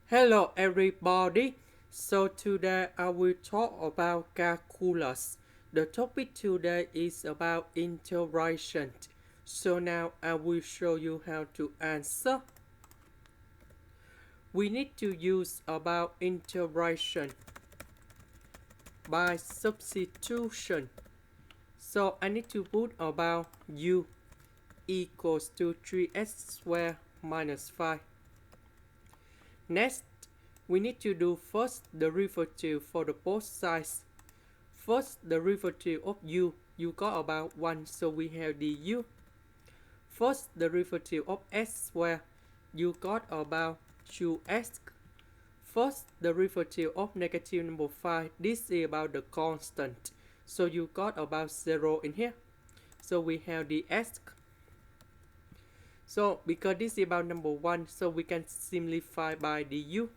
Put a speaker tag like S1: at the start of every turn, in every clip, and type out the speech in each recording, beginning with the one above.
S1: Hello everybody. So today I will talk about calculus. The topic today is about integration. So now I will show you how to answer. We need to use about integration by substitution. So I need to put about u equals to 3x squared minus 5. Next, we need to do first derivative for the both sides. First derivative of u got about 1, so we have du. First derivative of x squared, you got about 2x. First derivative of negative number 5, this is about the constant, so you got about 0 in here. So we have the x. So because this is about number 1, so we can simplify by du.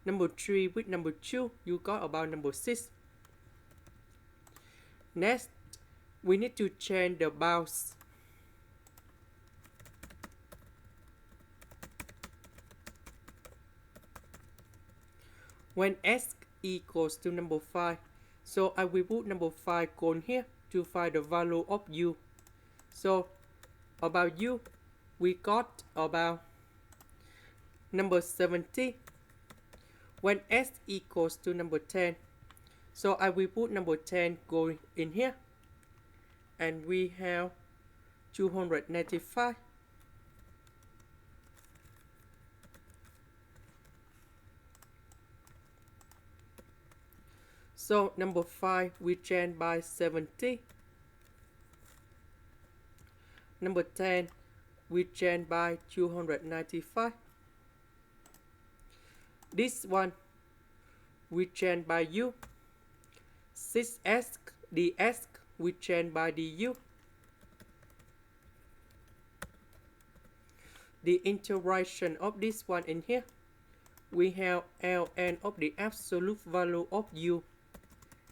S1: Number 3 with number 2, you got about number 6. Next, we need to change the bounds. When x equals to number 5, so I will put number 5 on here to find the value of u. So about u, we got about number 70. When s equals to number 10, so I will put number 10 going in here, and we have 295. So number 5 we change by 70. Number 10 we change by 295. This one we change by u. 6s ds we change by du. The integration of this one in here, we have ln of the absolute value of u,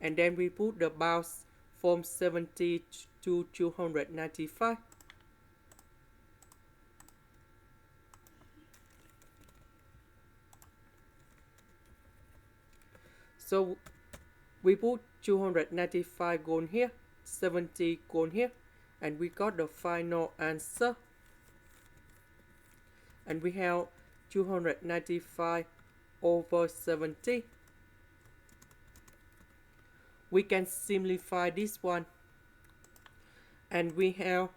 S1: and then we put the bounds from 70 to 295. So we put 295 gone here, 70 gone here, and we got the final answer. And we have 295 over 70. We can simplify this one, and we have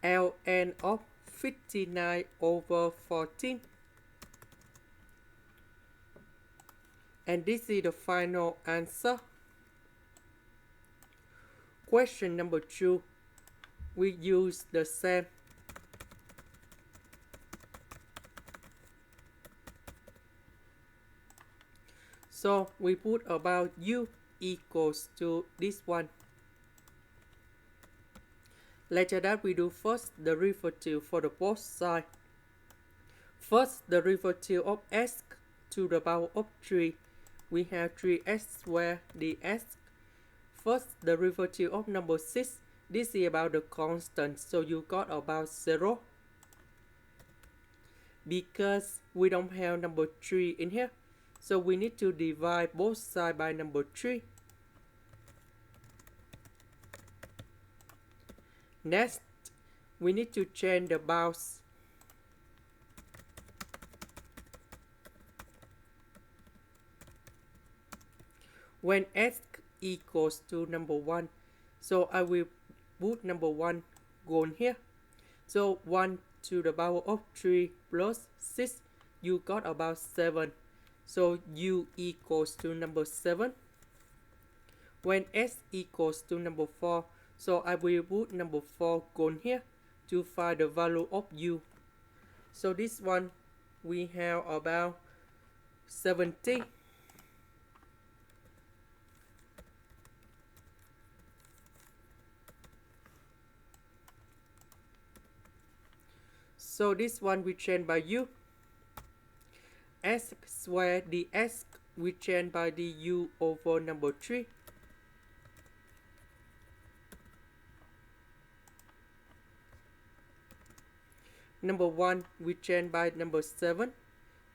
S1: ln of 59 over 14. And this is the final answer. Question number 2, we use the same. So we put about u equals to this one. Later that we do first derivative for the both sides. First derivative of x to the power of 3, we have 3x squared ds. First derivative of number 6, this is about the constant, so you got about 0. Because we don't have number 3 in here, so we need to divide both sides by number 3. Next, we need to change the bounds. When x equals to number 1, so I will put number 1 going here. So 1 to the power of 3 plus 6, you got about 7. So u equals to number 7. When x equals to number 4, so I will put number 4 going here to find the value of u. So this one we have about 70. So this one we change by u. S squared ds we change by du over number 3. Number 1 we change by number 7.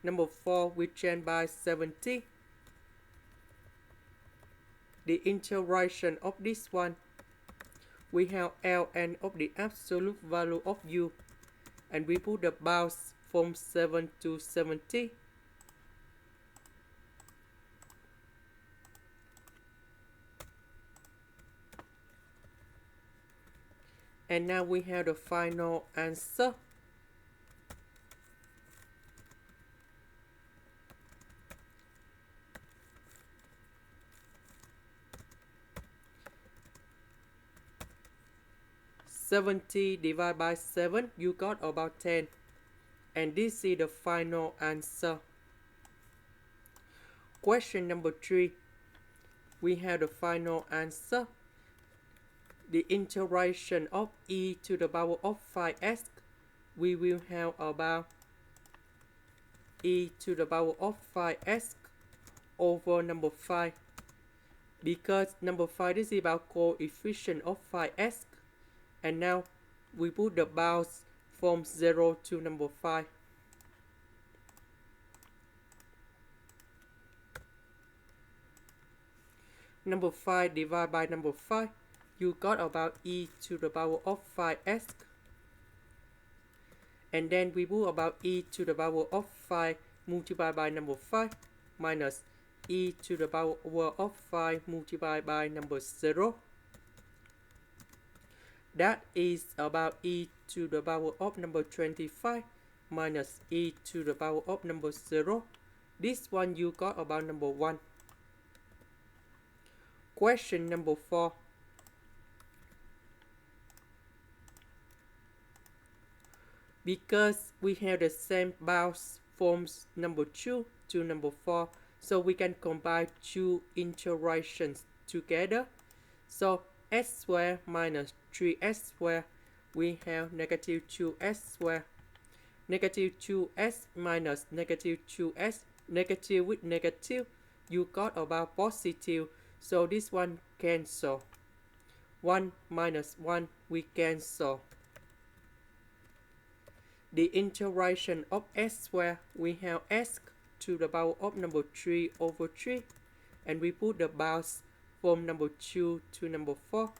S1: Number 4 we change by 70. The integration of this one, we have ln of the absolute value of u, and we put the bounds from 7 to 70. And now we have the final answer. (70) divided by 7, you got about 10. And this is the final answer. Question number 3. We have the final answer. The integration of e to the power of 5s, we will have about e to the power of 5s over number 5. Because number 5 is about coefficient of 5s. And now we put the bounds from 0 to number 5. Number 5 divided by number 5, you got about e to the power of 5s. And then we put about e to the power of 5 multiplied by number 5 minus e to the power of 5 multiplied by number 0. That is about e to the power of number 25 minus e to the power of number 0. This one you got about number 1. Question number 4. Because we have the same bounds from number 2 to number 4, so we can combine two integrations together. So s squared minus 3s squared, we have negative 2s squared. Negative 2s minus negative 2s, negative with negative, you got about positive. So this one cancel. 1 minus 1, we cancel. The integration of s squared, we have s to the power of number 3 over 3. And we put the bounds from number 2 to number 4.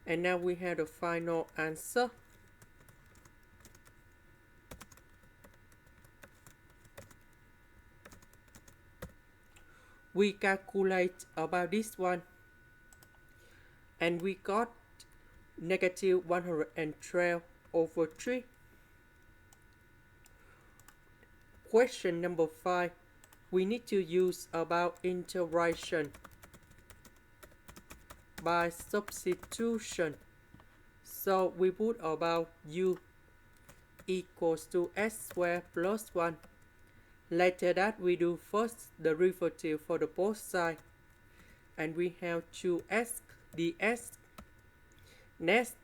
S1: And now we have the final answer. We calculate about this one. And we got negative 112 over 3. Question number 5. We need to use about integration by substitution. So we put about u equals to s squared plus 1. Later that we do first the derivative for the both sides. And we have 2s ds. Next,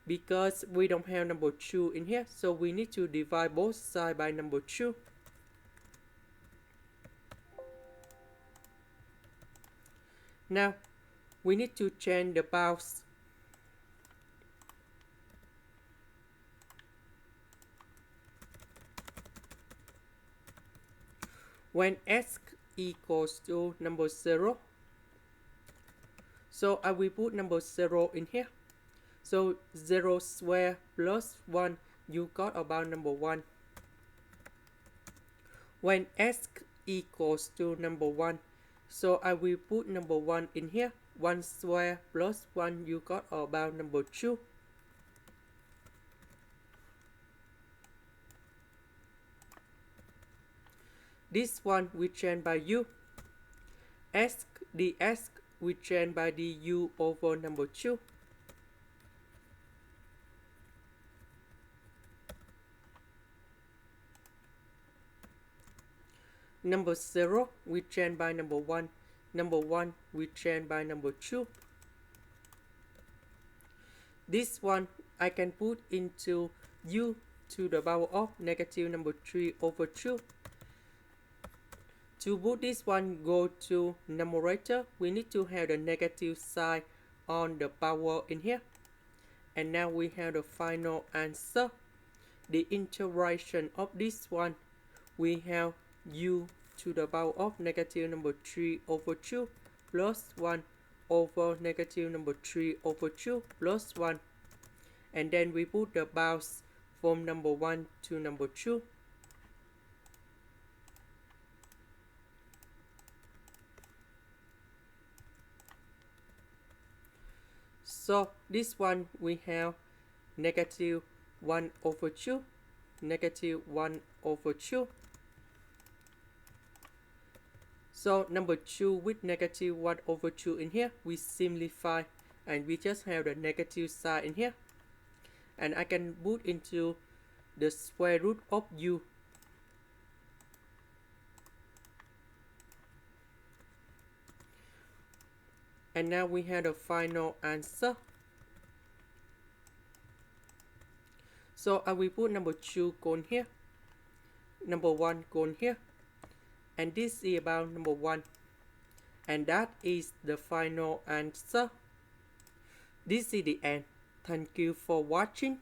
S1: because we don't have number 2 in here, so we need to divide both sides by number 2. Now, we need to change the bounds. When s equals to number 0, so I will put number 0 in here. So 0 squared plus 1, you got about number 1. When s equals to number 1, so I will put number 1 in here. 1 squared plus 1, you got about number 2. This one we change by u. S ds we change by du over number 2. Number 0 we change by number 1. Number 1 we change by number 2. This one I can put into u to the power of negative number 3 over 2. To put this one go to numerator, we need to have the negative sign on the power in here. And now we have the final answer. the integration of this one, we have u to the power of negative number 3 over 2 plus 1 over negative number 3 over 2 plus 1. And then we put the bounds from number 1 to number 2. So this one we have negative 1 over 2, negative 1 over 2. So number 2 with negative 1 over 2 in here, we simplify and we just have the negative sign in here. And I can put into the square root of u. And now we have the final answer. So I will put number 2 gone here, number 1 gone here, and this is about number 1. And that is the final answer. This is the end. Thank you for watching.